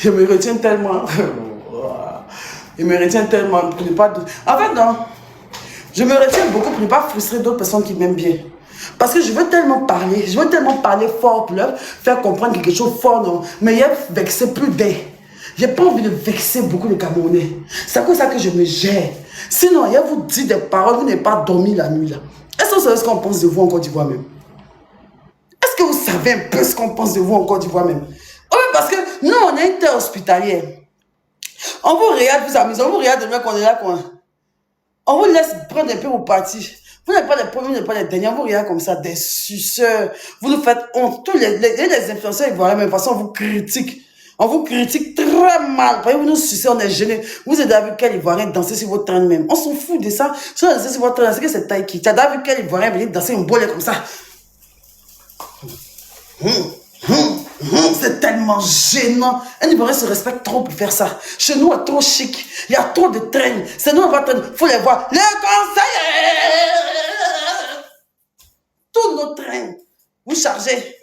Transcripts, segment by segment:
Je me retiens tellement. Je me retiens tellement pour ne pas... En fait, non. Je me retiens beaucoup pour ne pas frustrer d'autres personnes qui m'aiment bien. Parce que je veux tellement parler fort pour leur faire comprendre quelque chose fort, non. Mais il y a vexé plus d'un. J'ai pas envie de vexer beaucoup de Camerounais. C'est à cause de ça que je me gère. Sinon, il y a vous dit des paroles, vous n'avez pas dormi la nuit, là. Est-ce que vous savez ce qu'on pense de vous en Côte d'Ivoire même? Est-ce que vous savez un peu ce qu'on pense de vous en Côte d'Ivoire même? Oui, parce que nous, on est une terre hospitalière. On vous regarde, vous amusez, on vous regarde demain qu'on est là, quoi. On vous laisse prendre un peu vos parties. Vous n'êtes pas les premiers, vous n'êtes pas les derniers. On vous regarde comme ça, des suceurs. Vous nous faites honte. Tous les influenceurs ivoiriens, de même façon, on vous critique. On vous critique très mal. Vous nous sucez, on est gênés. Vous avez vu quel Ivoirien danser sur votre train même. On s'en fout de ça. Si on danse sur votre train, c'est que c'est Taïki. Tu as vu quel Ivoirien venir danser une boule comme ça. C'est tellement gênant. Un Ivoirien se respecte trop pour faire ça. Chez nous, c'est trop chic. Il y a trop de trains. C'est nous, on va traîner. Il faut les voir. Les conseillers. Tous nos trains. Vous chargez.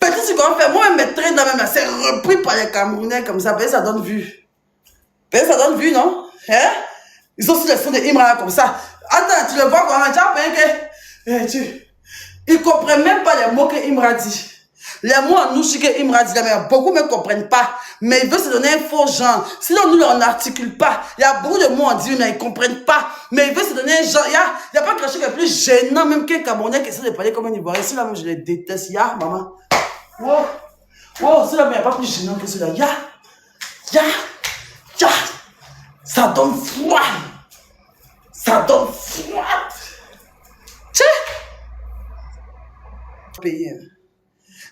Peut-être ce qu'on va faire. Moi, mes trains, c'est repris par les Camerounais comme ça. Peut-être ça donne vue. Peut-être ça donne vue, non? Hein? Ils ont aussi les sons de Imra comme ça. Attends, tu le vois quand ils ne comprennent même pas les mots que Imra dit. Les mots en nouchi que Imra dit, mais beaucoup ne comprennent pas. Mais ils veulent se donner un faux genre. Sinon, nous, on n'articule pas. Il y a beaucoup de mots en dit, mais ils ne comprennent pas. Mais ils veulent se donner un genre. Il n'y a pas quelque chose qui est plus gênant, même qu'un Camerounais qui essaie de parler comme un Ivoirien. Celui-là, moi, je les déteste. Il y a, maman. Wow. Wow, celui-là, mais il n'y a pas plus gênant que celui-là. Ya. Ça donne froid. Ça donne froid. Tiens. Pays.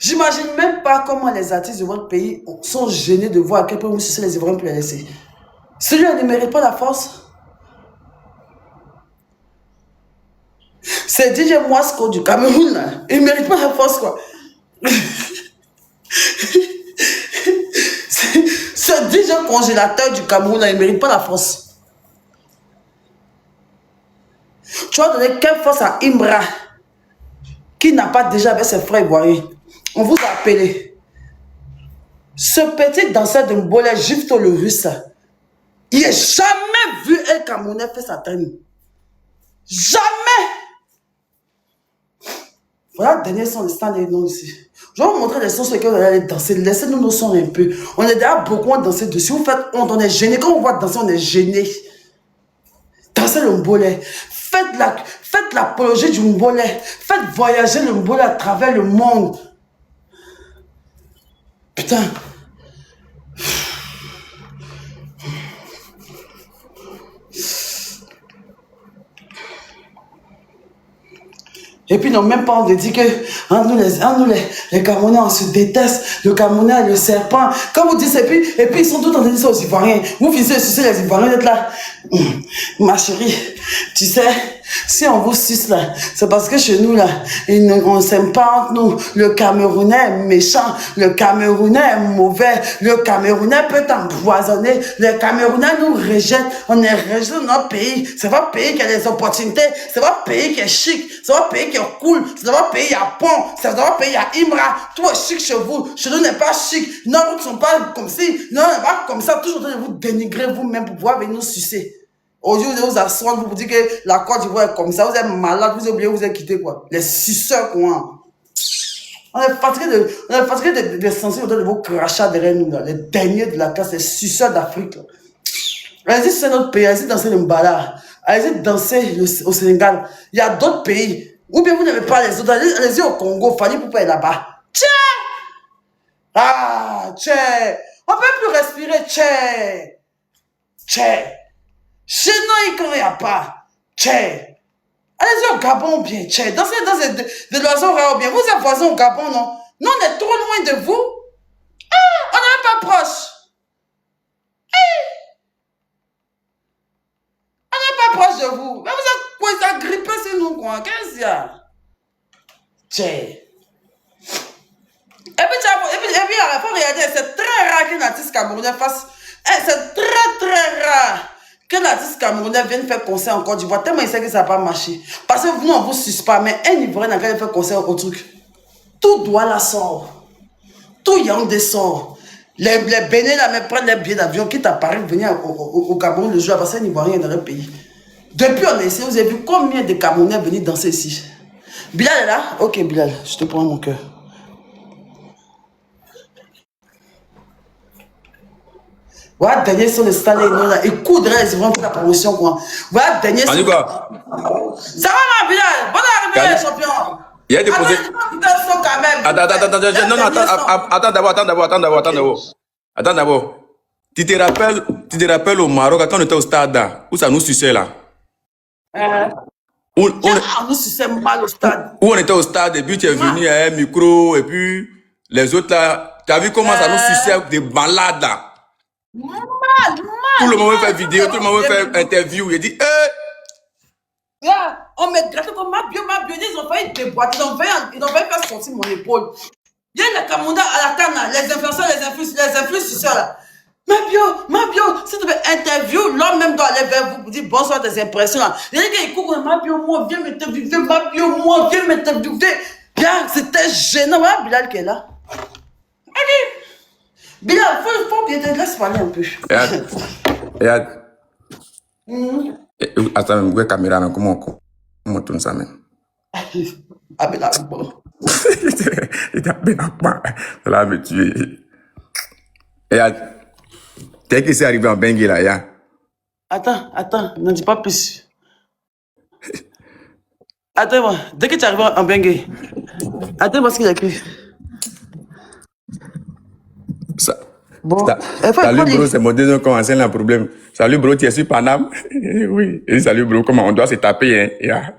J'imagine même pas comment les artistes de votre pays sont gênés de voir à quel point vous sucez les Ivoiriens pour les laisser. Celui-là ne mérite pas la force. C'est DJ Mouasco du Cameroun, là. Il ne mérite pas la force, quoi. Ce DJ congélateur du Cameroun, là, il ne mérite pas la force. Tu vas donner quelle force à Imra qui n'a pas déjà avec ses frères ivoiriens? On vous a appelé. Ce petit danseur de Mbolé, Gifto le russe, il n'a jamais vu un Camerounais faire sa traîne. Jamais. Voilà le dernier son de Stanley ici. Je vais vous montrer les sons sur lesquels vous allez danser. Laissez-nous nos sons un peu. On est déjà beaucoup à danser dessus. Vous faites honte, on est gêné. Quand on voit danser, on est gêné. Dansez le Mbolé. Faites l'apologie du Mbolé. Faites voyager le Mbolé à travers le monde. Putain. Et puis, ils n'ont même pas envie de dire que nous les Camerounais, on se déteste. Le Camerounais, le serpent. Quand vous dites, et puis ils sont tous en train de dire ça aux Ivoiriens. Vous finissez de sucer les Ivoiriens, d'être là. Ma chérie, tu sais, si on vous suce là, c'est parce que chez nous là, on ne s'aime pas entre nous. Le Camerounais est méchant, le Camerounais est mauvais, le Camerounais peut t'empoisonner, le Camerounais nous rejette, on est rejeté dans notre pays. C'est pas un pays qui a des opportunités, c'est pas un pays qui est chic, c'est pas un pays qui est cool, c'est pas un pays qui a pont, c'est pas un pays qui a Imra, tout est chic chez vous n'est pas chic, non, vous ne sont pas comme si, non, pas comme ça, toujours en train de vous dénigrer vous-même pour pouvoir venir nous sucer. Au lieu de vous asseoir, vous dire que la Côte d'Ivoire est comme ça, vous êtes malade, vous avez oublié, vous êtes quitté quoi. Les suceurs quoi. On est fatigué de censer autour de vos crachats derrière nous là. Les derniers de la classe, les suceurs d'Afrique là. Allez-y c'est notre pays, allez-y danser le Mbala, allez-y danser au Sénégal. Il y a d'autres pays. Ou bien vous n'avez pas les autres, allez-y au Congo, Fanny Poupa est là-bas. Tiens! Ah, tiens! On ne peut plus respirer, tiens! Tiens! Chez nous, il n'y a pas. Tchè. Allez-y au Gabon bien, tchè. Dansez de l'oiseau rare bien. Vous êtes voisins au Gabon, non? Nous, on est trop loin de vous. Ah, on n'est même pas proche. On n'est pas proche de vous. Mais vous êtes agrippés sur nous, quoi. Qu'est-ce qu'il y a? Tchè. Et puis, il faut regarder, c'est très rare qu'un artiste camerounais fasse. C'est très rare que l'artiste camerounais vienne faire concert en Côte d'Ivoire. Tellement il sait que ça n'a pas marché. Parce que nous, on ne vous suce pas, mais un Ivoirien n'a qu'à faire concert au truc. Tout doit la sort. Tout Yaoundé sort. Les Bénin, là, même prennent les billets d'avion, qui t'apparaît venir au Cameroun le jour, parce qu'ils n'y voient rien dans le pays. Depuis on est ici, vous avez vu combien de Camerounais venir danser ici? Bilal est là? Ok, Bilal, je te prends mon cœur. Voilà, dernier sur le stade, écoute, ils vont faire la promotion, quoi. Voilà, dernier sur. En tout cas, Ça va, ma Bilal? Bonne arrivée, champion. il y a des posés. Attends, non, attends d'abord. Attends d'abord. Tu te rappelles au Maroc, quand on était au stade, là, où ça nous suçait là? Où On nous suçait mal au stade. on était au stade, et puis tu es venu à un micro, et puis les autres là, tu as vu comment ça nous suçait des malades là? Tout le monde veut faire vidéo, tout le monde veut faire interview. Il dit, On me gratte comme ma bio, ils ont failli déboîter, ils ont failli faire sortir mon épaule. Il y a les Camerounais à la table, les influenceurs, les influenceurs là. Ma bio, s'il te plaît, interview, l'homme même doit aller vers vous pour dire bonsoir tes impressions là. Il y a des gars qui ma bio, moi, viens m'interviewer, ma bio, moi, viens m'interviewer. Bien, c'était gênant, voilà Bilal qui est là. Allez, Bilal, faut bien te laisse parler un peu. regarde. Attends, où est la caméra, comment on tourne ça même? Ah, Bilal, bon. Il a bien à ça va me tuer. Regarde. T'es qui c'est arrivé en Bengue là, ya? Attends, n'en dis pas plus. Attends-moi, dès que tu arrives en Bengue, attends-moi ce qu'il a écrit. Ça. Bon, Salut bro, c'est mon deuxième commencé un problème. Salut bro, tu es sur Paname? Oui. Et salut bro, comment on doit se taper, hein? Yeah.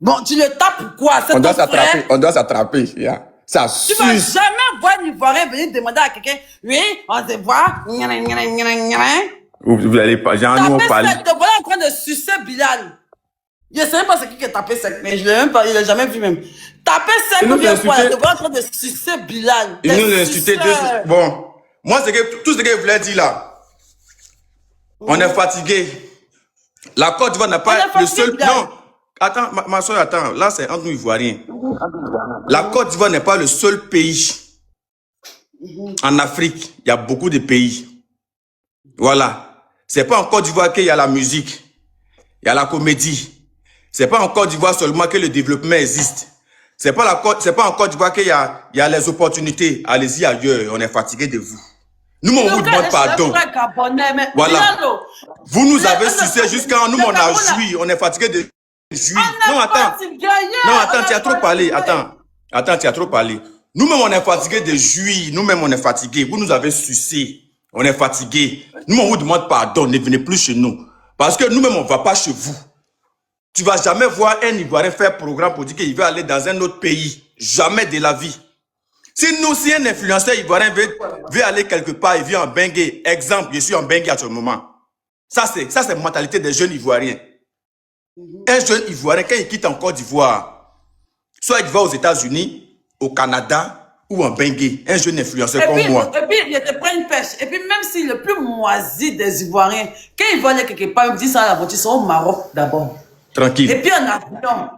Bon, tu le tapes pourquoi? On doit s'attraper, yeah. Ça suce. Tu vas jamais voir un Ivoirien venir demander à quelqu'un, oui, on se voit. Vous allez pas, genre, nous on parle. Te voilà en train de sucer Bilal. Je ne sais même pas c'est qui a tapé sec, mais je l'ai même pas, il l'a jamais vu même. Taper sec, ou bien quoi, te voilà en train de sucer Bilal. Il nous l'a insulté bon. Moi, tout ce que je voulais dire là, on est fatigué. La Côte d'Ivoire n'a pas le seul. Non, attends, ma soeur, attends. Là, c'est entre nous Ivoiriens. La Côte d'Ivoire n'est pas le seul pays. En Afrique, il y a beaucoup de pays. Voilà. C'est pas en Côte d'Ivoire qu'il y a la musique. Il y a la comédie. C'est pas en Côte d'Ivoire seulement que le développement existe. C'est pas en Côte d'Ivoire qu'il y a les opportunités. Allez-y ailleurs, on est fatigué de vous. Nous, on vous demande pardon. Voilà. Vous nous avez sucé jusqu'à nous, on a joui. On est fatigué de jouir. Non, attends. Non, attends, tu as trop parlé. Attends, tu as trop parlé. Nous-mêmes, on est fatigué de jouir. Nous-mêmes, on est fatigué. Vous nous avez sucé. On est fatigué. Nous, on vous demande pardon. Ne venez plus chez nous. Parce que nous-mêmes, on ne va pas chez vous. Tu ne vas jamais voir un Ivoirien faire programme pour dire qu'il veut aller dans un autre pays. Jamais de la vie. Si un influenceur ivoirien veut aller quelque part, il vient en Bengue. Exemple, je suis en Bengue à ce moment. Ça, c'est la mentalité des jeunes Ivoiriens. Un jeune Ivoirien, quand il quitte en Côte d'Ivoire, soit il va aux États-Unis, au Canada ou en Bengue. Un jeune influenceur comme moi. Et puis, il te prend une pêche. Et puis, même s'il est le plus moisi des Ivoiriens, quand il va aller quelque part, il me dit ça à la voiture, ils sont au Maroc d'abord. Tranquille. Et puis en avion.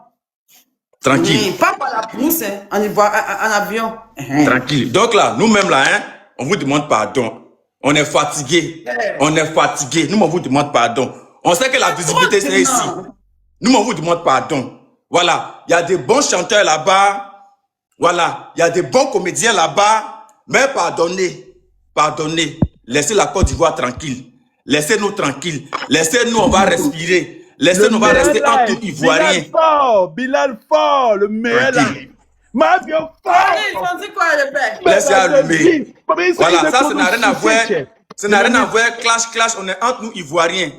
Tranquille. Oui, pas par la brousse, hein, en avion. Tranquille. Donc là, nous-mêmes là, hein, on vous demande pardon. On est fatigué. On est fatigué. Nous, on vous demande pardon. On sait que la visibilité, c'est ici. Nous, on vous demande pardon. Voilà. Il y a des bons chanteurs là-bas. Voilà. Il y a des bons comédiens là-bas. Mais pardonnez. Pardonnez. Laissez la Côte d'Ivoire tranquille. Laissez-nous tranquilles. Laissez-nous, on va respirer. Laissez-nous, on va rester en tout Ivoirien. Bilal fort, le meilleur là. Ma bio fort. Laissez allumer. Voilà, ça n'a rien à voir. Ça n'a rien à voir. Clash, on est entre nous Ivoiriens.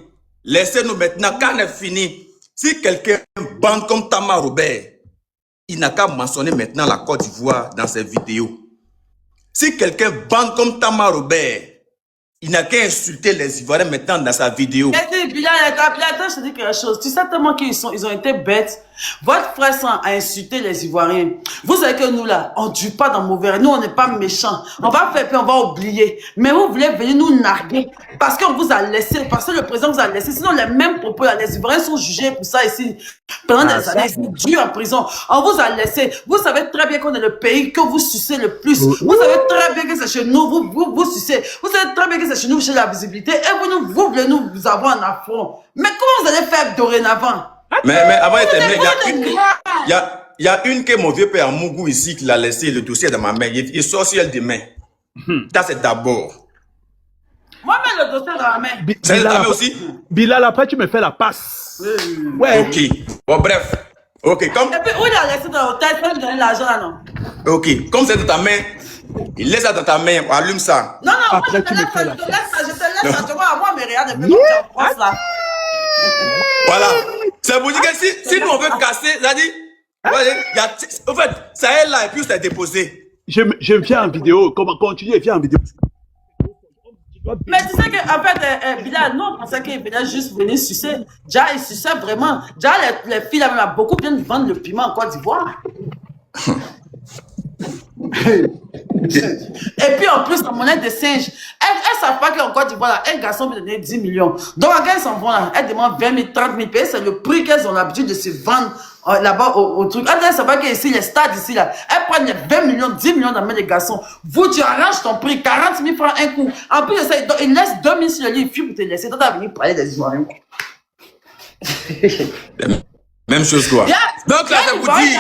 Laissez-nous maintenant, quand on est fini. Si quelqu'un bande comme Tama Robert, il n'a qu'à mentionner maintenant la Côte d'Ivoire dans ses vidéos. Si quelqu'un bande comme Tama Robert, Il n'a qu'à insulter les Ivoiriens maintenant dans sa vidéo. Et puis là, attends, je te dis quelque chose. Tu sais tellement ils ont été bêtes. Votre frère sang a insulté les Ivoiriens. Vous savez que nous là, on ne tue pas dans mauvais. Nous, on n'est pas méchants. On va faire puis on va oublier. Mais vous voulez venir nous narguer parce qu'on vous a laissé, parce que le président vous a laissé. Sinon, les mêmes propos là, les Ivoiriens sont jugés pour ça ici. Pendant des années, ils sont dus en prison. On vous a laissé. Vous savez très bien qu'on est le pays que vous sucez le plus. Vous savez très bien que c'est chez nous, vous sucez. Vous savez très bien que c'est chez nous, chez la visibilité. Et vous voulez nous avoir en affront. Mais comment vous allez faire dorénavant? Mais avant de terminer, il y a une que mon vieux père Mougou ici qui l'a laissé le dossier dans ma main. Il sort sur elle demain. Ça, c'est d'abord. Moi, mets le dossier dans la main. C'est la main aussi? Bilal, après, tu me fais la passe. Ouais. Ok. Bon, bref. Ok, comme... Et puis, où il a laissé dans l'hôtel? Il faut lui donner l'argent, là, non? Ok, comme c'est dans ta main, il laisse ça dans ta main, allume ça. Non, Après, moi, tu me fais la je te laisse, tu vois, moi, mais regarde, tu en France, là. Voilà. C'est pour dire que si nous on veut casser, c'est-à-dire, en fait, ça est là et puis c'est déposé. Je viens en vidéo. Comment continuer? Viens en vidéo. Mais tu sais qu'en fait, Bilal, nous, on pensait qu'il venait juste venir sucer. Déjà, il suçait vraiment. Déjà, les filles, là, beaucoup viennent vendre le piment en Côte d'Ivoire. Et puis en plus, la monnaie de singe, elles ne savent pas qu'en Côte d'Ivoire, un garçon peut donner 10 millions. Donc, quand elles s'en vont là, elles demandent 20 000, 30 000 pays, c'est le prix qu'elles ont l'habitude de se vendre là-bas au truc. Elles ne savent pas qu'ici, les stades ici, là, elles prennent les 20 millions, 10 millions dans la main des garçons. Vous, tu arranges ton prix, 40 000 francs un coup. En plus de ça, ils laissent 2 000 sur le lit, il fuit pour te laisser. Toi, tu vas venir parler des Ivoiriens. Même chose, quoi. Donc là, ça vous dit...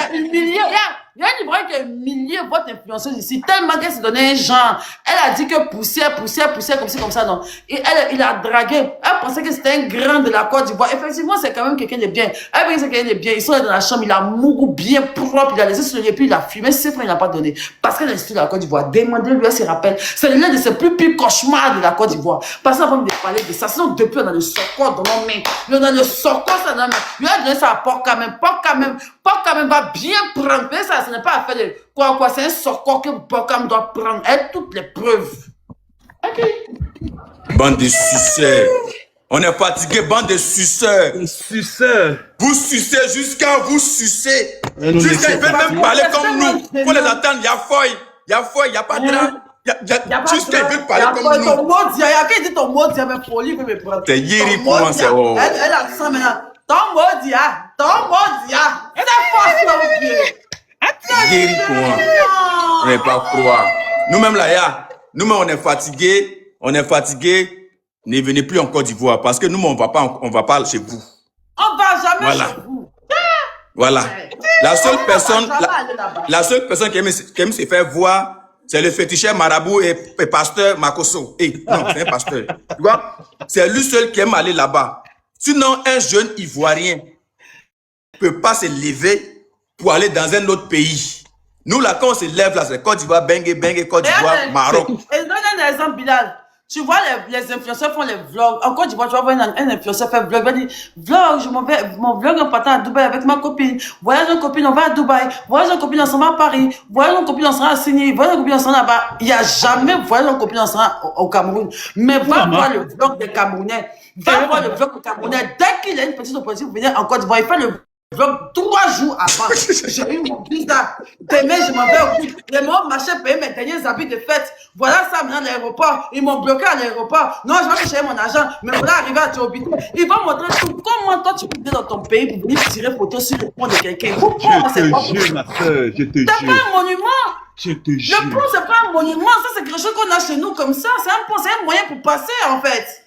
Il y a une Ivoirienne qui a humilié votre influenceuse ici, tellement qu'elle s'est donné un genre. Elle a dit que poussière, comme ci, comme ça, non. Et il a dragué. Elle pensait que c'était un grand de la Côte d'Ivoire. Effectivement, c'est quand même quelqu'un de bien. Elle pensait que c'est quelqu'un de bien. Ils sont là dans la chambre, il a mouru bien propre, il a laissé sur le lit, puis il a fumé. Ses frères, il n'a pas donné. Parce qu'elle est de la Côte d'Ivoire. Demandez-lui, elle se rappelle. C'est l'un de ses plus pires cauchemars de la Côte d'Ivoire. Parce qu'on va me parler de ça. Sinon, depuis, on a le socor dans nos mains. On a le socor, ça dans nos mains. Lui a donné ça à Port quand même va bien prendre. Mais ça, ce n'est pas affaire de quoi, c'est un socor que Bokam doit prendre. Elle toutes les preuves. Ok. Bande de suceurs. On est fatigué, bande de suceurs. Suceur. Vous sucez jusqu'à vous sucer. nous Jusqu'à ils laissez veulent même parler comme nous. Faut les non. attendre, il y a feuille, il y a pas de drap. Jusqu'à ils veulent parler comme nous. Ton mot dit, il y a qui dit ton mot dit, mais folie, il veut me prendre. C'est Yiri pour moi, c'est oh. Elle a le sang maintenant. Ton mot dit, c'est force là au pied. Yiri pour moi. On n'est pas croire. Nous-mêmes là, nous-mêmes on est fatigués. Ne venez plus en Côte d'Ivoire parce que nous, on va pas chez vous. On va jamais Voilà. chez vous. Voilà. La seule personne qui aime se faire voir, c'est le féticheur marabout et pasteur Makoso. Non, c'est un pasteur. Tu vois? C'est lui seul qui aime aller là-bas. Sinon, un jeune Ivoirien ne peut pas se lever pour aller dans un autre pays. Nous, là, quand on se lève, là, c'est Côte d'Ivoire, Bengue, Côte d'Ivoire, Maroc. Et donne un exemple, Bilal. Tu vois, les influenceurs font les vlogs. En Côte d'Ivoire, tu vas voir un influenceur faire vlog. Il va dire, vlog, je m'en vais, mon vlog en partant à Dubaï avec ma copine. Voyage en copine, on va à Dubaï. Voyage en copine, on s'en va à Paris. Voyage en copine, on s'en va à Sydney. Voyage en copine, on s'en va là-bas. Il n'y a jamais voyage en copine, on s'en va au Cameroun. Mais va voir le vlog des Camerounais. Va voir le vlog des Camerounais. Dès qu'il a une petite opportunité pour venir en Côte d'Ivoire, il fait le vlog 3 jours avant. J'ai eu mon visa. Demain, je m'en vais au bout. Les mots marché payer mes derniers habits de fête. Voilà ça maintenant à l'aéroport. Ils m'ont bloqué à l'aéroport. Non, je vais chercher mon argent. Mais voilà arriver à Tchobit. Ils vont montrer tout. Comment toi tu peux venir dans ton pays pour venir tirer photo sur le pont de quelqu'un. Je te jure, ma soeur, je te jure. C'est pas un monument. Je te jure. Le pont, c'est pas un monument. Ça, c'est quelque chose qu'on a chez nous comme ça. C'est un pont, c'est un moyen pour passer en fait.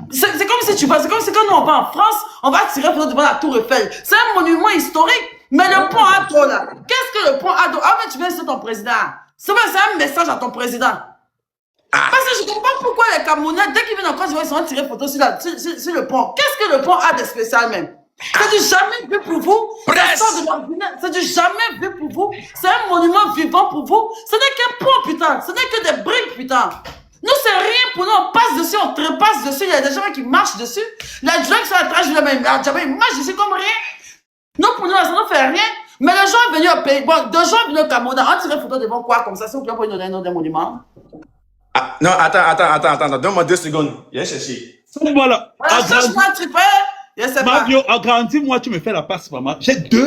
C'est comme si tu vas, c'est comme si quand nous on va en France, on va tirer photo devant la Tour Eiffel. C'est un monument historique. Mais le pont a trop là. Qu'est-ce que le pont a? Ah, mais tu viens sur ton président. C'est un message à ton président. Parce que je comprends pourquoi les Camerounais, dès qu'ils viennent en France, ils vont tirer photo sur le pont. Qu'est-ce que le pont a de spécial même? C'est du jamais vu pour vous. C'est du jamais vu pour vous. C'est un monument vivant pour vous. Ce n'est qu'un pont, putain. Ce n'est que des briques, putain. Nous, c'est rien pour nous. On passe dessus, on trépasse dessus. Il y a des gens qui marchent dessus. La drugs sur la trace de la main, ils marchent dessus comme rien. Nous, pour nous, ça ne fait rien. Mais les gens venus au pays. Bon, 2 gens venus au Cameroun. On tirait photo devant quoi comme ça? C'est vous plaît pour nous donner un nom d'un monument. Ah, non, attends. Donne-moi 2 secondes. Viens chercher. Voilà. Cherche-moi un triple. Je sais pas. Mavio, agrandis-moi, tu me fais la passe, maman. J'ai 2